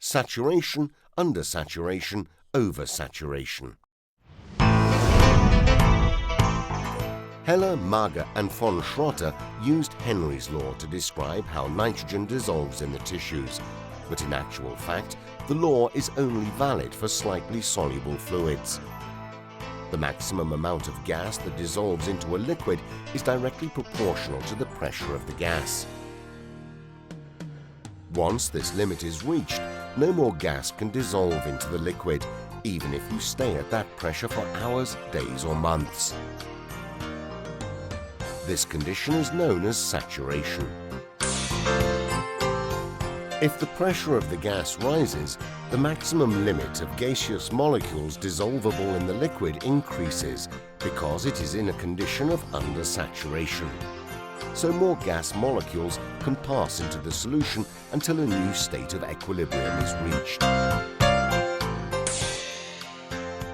saturation, undersaturation, oversaturation. Heller, Mager and von Schrotter used Henry's law to describe how nitrogen dissolves in the tissues, but in actual fact, the law is only valid for slightly soluble fluids. The maximum amount of gas that dissolves into a liquid is directly proportional to the pressure of the gas. Once this limit is reached, no more gas can dissolve into the liquid, even if you stay at that pressure for hours, days or months. This condition is known as saturation. If the pressure of the gas rises, the maximum limit of gaseous molecules dissolvable in the liquid increases because it is in a condition of undersaturation. So more gas molecules can pass into the solution until a new state of equilibrium is reached.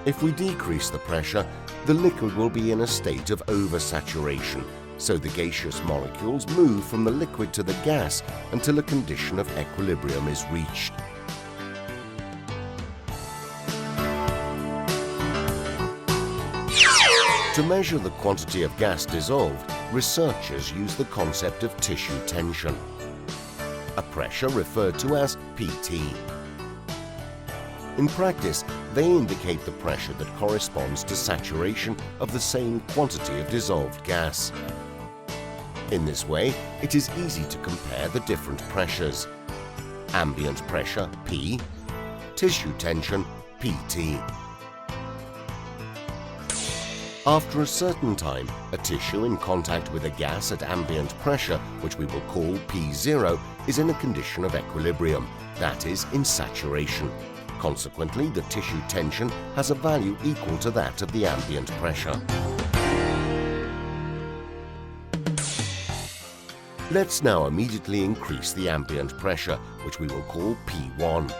If we decrease the pressure, the liquid will be in a state of oversaturation, so the gaseous molecules move from the liquid to the gas until a condition of equilibrium is reached. To measure the quantity of gas dissolved, researchers use the concept of tissue tension, a pressure referred to as PT. In practice, they indicate the pressure that corresponds to saturation of the same quantity of dissolved gas. In this way, it is easy to compare the different pressures: ambient pressure P, tissue tension PT. After a certain time, a tissue in contact with a gas at ambient pressure, which we will call P0, is in a condition of equilibrium, that is, in saturation. Consequently, the tissue tension has a value equal to that of the ambient pressure. Let's now immediately increase the ambient pressure, which we will call P1.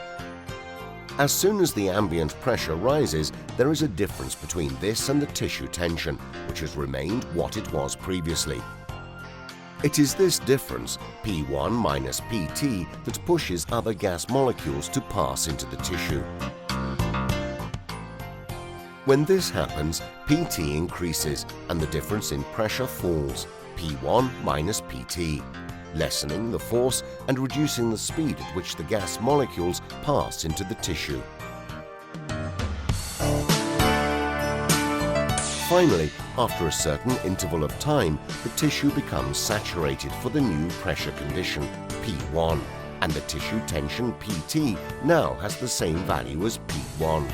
As soon as the ambient pressure rises, there is a difference between this and the tissue tension, which has remained what it was previously. It is this difference, P1 minus PT, that pushes other gas molecules to pass into the tissue. When this happens, PT increases and the difference in pressure falls, P1 minus PT, lessening the force and reducing the speed at which the gas molecules pass into the tissue. Finally, after a certain interval of time, the tissue becomes saturated for the new pressure condition, P1, and the tissue tension PT now has the same value as P1.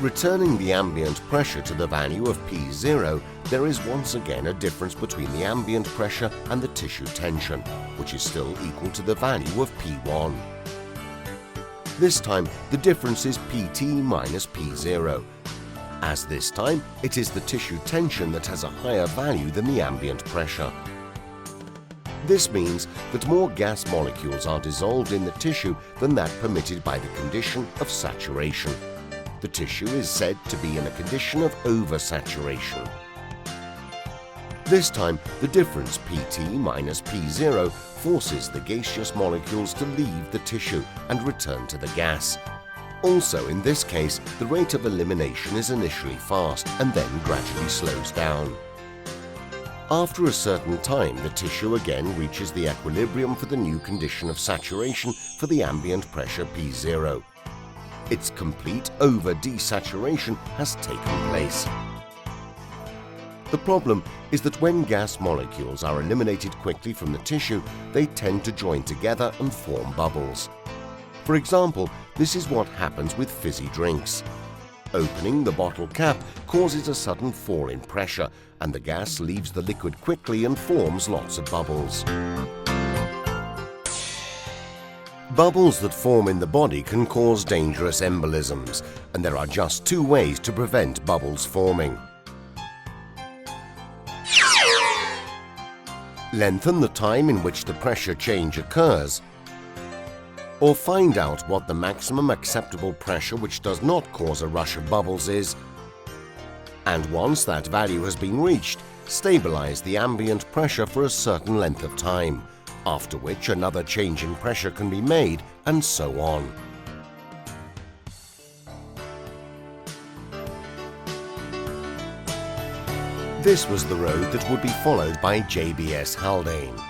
Returning the ambient pressure to the value of P0, there is once again a difference between the ambient pressure and the tissue tension, which is still equal to the value of P1. This time, the difference is PT minus P0, as this time it is the tissue tension that has a higher value than the ambient pressure. This means that more gas molecules are dissolved in the tissue than that permitted by the condition of saturation. The tissue is said to be in a condition of oversaturation. This time, the difference PT minus P0 forces the gaseous molecules to leave the tissue and return to the gas. Also, in this case, the rate of elimination is initially fast and then gradually slows down. After a certain time, the tissue again reaches the equilibrium for the new condition of saturation for the ambient pressure P0. Its complete over-desaturation has taken place. The problem is that when gas molecules are eliminated quickly from the tissue, they tend to join together and form bubbles. For example, this is what happens with fizzy drinks. Opening the bottle cap causes a sudden fall in pressure, and the gas leaves the liquid quickly and forms lots of bubbles. Bubbles that form in the body can cause dangerous embolisms, and there are just two ways to prevent bubbles forming. Lengthen the time in which the pressure change occurs, or find out what the maximum acceptable pressure which does not cause a rush of bubbles is, and once that value has been reached, stabilize the ambient pressure for a certain length of time, after which another change in pressure can be made, and so on. This was the road that would be followed by JBS Haldane.